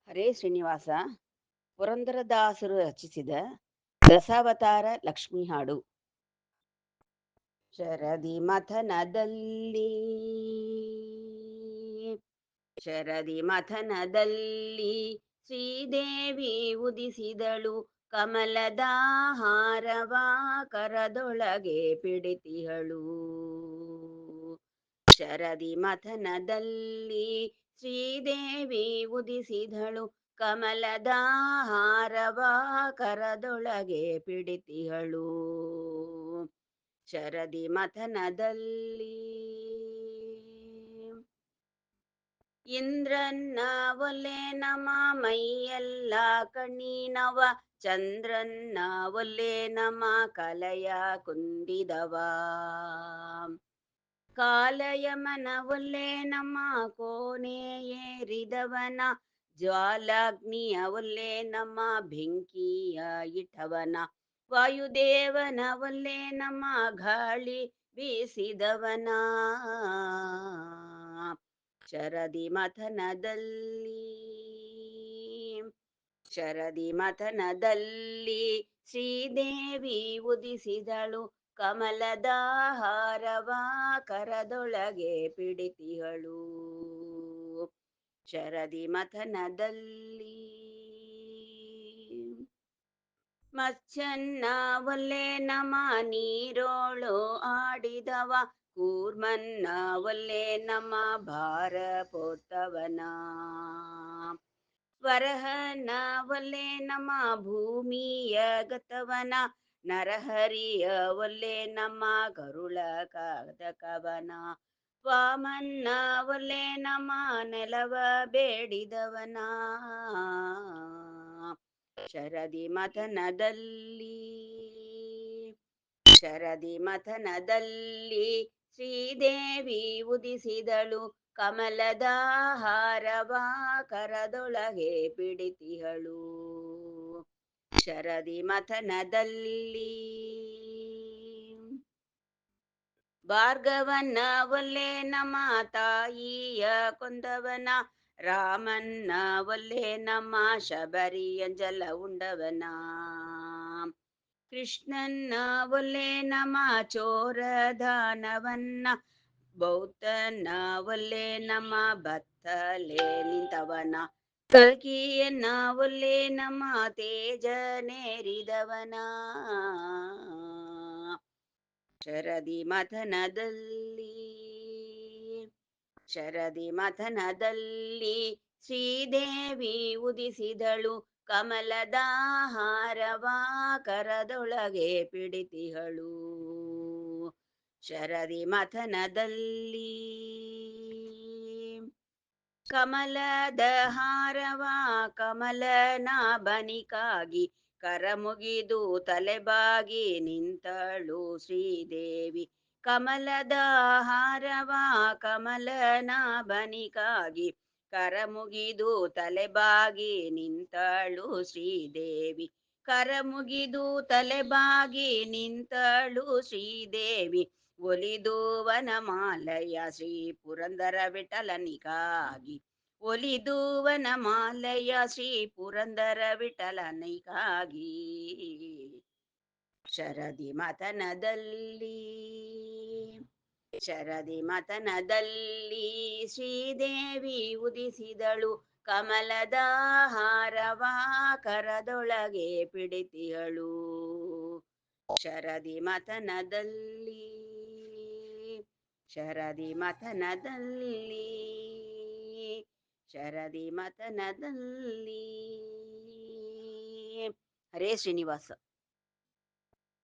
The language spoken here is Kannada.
ಹರೇ ಶ್ರೀನಿವಾಸ. ಪುರಂದರದಾಸರು ರಚಿಸಿದ ದಶಾವತಾರ ಲಕ್ಷ್ಮಿ ಹಾಡು. ಶರದಿ ಮಥನದಲ್ಲಿ ಶರದಿ ಮಥನದಲ್ಲಿ ಶ್ರೀದೇವಿ ಉದಿಸಿದಳು. ಕಮಲದ ಹಾರವ ಕರದೊಳಗೆ ಪಿಡಿತಿಹಳು. ಶರದಿ ಮಥನದಲ್ಲಿ ಶ್ರೀದೇವಿ ಉದಿಸಿದಳು. ಕಮಲದ ಹಾರವ ಕರದೊಳಗೆ ಪಿಡಿತಿಹಳು. ಶರದಿ ಮಥನದಲ್ಲಿ ಇಂದ್ರನ್ನ ಒಲ್ಲೆ ನಮ ಮೈಯೆಲ್ಲ ಕಣ್ಣೀನವ. ಚಂದ್ರನ್ನ ಒಲ್ಲೆ ನಮ ಕಲಯ ಕುಂದಿದವ. ಕಾಲಯಮನ ಒಲ್ಲೆ ನಮ್ಮ ಕೋಣೆ ಏರಿದವನ. ಜ್ವಾಲಾಗ್ನಿಯ ಒಲ್ಲೆ ನಮ್ಮ ಬೆಂಕಿಯ ಇಟ್ಟವನ. ವಾಯುದೇವನ ಒಲ್ಲೆ ನಮ್ಮ ಗಾಳಿ ಬೀಸಿದವನ. ಶರದಿ ಮಥನದಲ್ಲಿ ಶರದಿ ಮಥನದಲ್ಲಿ ಶ್ರೀದೇವಿ ಉದಿಸಿದಳು. ಕಮಲದ ಹಾರವ ಕರದೊಳಗೆ ಪಿಡಿತಿಹಳು. ಶರದಿ ಮಥನದಲ್ಲಿ ಮತ್ಸ್ಯನ್ನ ಒಲ್ಲೆ ನಮ ನೀರೋಳು ಆಡಿದವ. ಕೂರ್ಮನ್ನ ಒಲ್ಲೆ ನಮ ಭಾರ ಪೋತವನ. ವರಹನ ಒಲ್ಲೆ ನಮ ಭೂಮಿಯ ಗತವನ. ನರಹರಿಯ ಒಲ್ಲೆ ನಮ ಕರುಳ ಕವನ. ವಾಮನ್ನ ಒಲ್ಲೆ ನಮ ನೆಲವ ಬೇಡಿದವನ. ಶರದಿ ಮಥನದಲ್ಲಿ ಶರದಿ ಮಥನದಲ್ಲಿ ಶ್ರೀದೇವಿ ಉದಿಸಿದಳು. ಕಮಲದ ಹಾರವ ಕರದೊಳಗೆ ಪಿಡಿತಿಹಳು. ಶರದಿ ಮಥನದಲ್ಲಿ ಭಾರ್ಗವನ್ನ ಒಲ್ಲೆ ನಮ ತಾಯಿಯ ಕೊಂದವನ. ರಾಮನ್ನ ಒಲ್ಲೆ ನಮ ಶಬರಿಯಂಜಲ ಉಂಡವನ. ಕೃಷ್ಣನ್ನ ಒಲ್ಲೆ ನಮ ಚೋರದಾನವನ್ನ. ಬೌದ್ಧನ ಒಲ್ಲೆ ನಮ ಬತ್ತಲೆ ನಿಂತವನ. ಕಲ್ಕಿಯನ್ನ ಒಲ್ಲೆ ನಮ ತೇಜನೇರಿದವನ. ಶರದಿ ಮಥನದಲ್ಲಿ ಶರದಿ ಮಥನದಲ್ಲಿ ಶ್ರೀದೇವಿ ಉದಿಸಿದಳು. ಕಮಲದ ಹಾರವ ಕರದೊಳಗೆ ಪಿಡಿತಿಹಳು. ಶರದಿ ಮಥನದಲ್ಲಿ ಕಮಲದ ಹಾರವ ಕಮಲನ ಬನಿಕಾಗಿ. ಕರಮುಗಿದು ತಲೆಬಾಗಿ ನಿಂತಳು ಶ್ರೀದೇವಿ. ಕಮಲದ ಹಾರವ ಕಮಲನ ಬನಿಕಾಗಿ. ಕರಮುಗಿದು ತಲೆಬಾಗಿ ನಿಂತಳು ಶ್ರೀದೇವಿ. ಕರಮುಗಿದು ತಲೆಬಾಗಿ ನಿಂತಳು ಶ್ರೀದೇವಿ. ಒಲಿದು ವನಮಾಲಯ ಶ್ರೀ ಪುರಂದರ ವಿಠಲನಿಗಾಗಿ. ಒಲಿದು ವನಮಾಲಯ ಶ್ರೀ ಪುರಂದರ ವಿಠಲನಿಗಾಗಿ. ಶರದಿ ಮಥನದಲ್ಲಿ ಶರದಿ ಮಥನದಲ್ಲಿ ಶ್ರೀದೇವಿ ಉದಿಸಿದಳು. ಕಮಲದ ಹಾರವ ಕರದೊಳಗೆ ಪಿಡಿತಿಹಳು. ಶರದಿ ಮಥನದಲ್ಲಿ ಶರದಿ ಮಥನದಲ್ಲಿ ಶರದಿ ಮಥನದಲ್ಲಿ. ಹರೇ ಶ್ರೀನಿವಾಸ.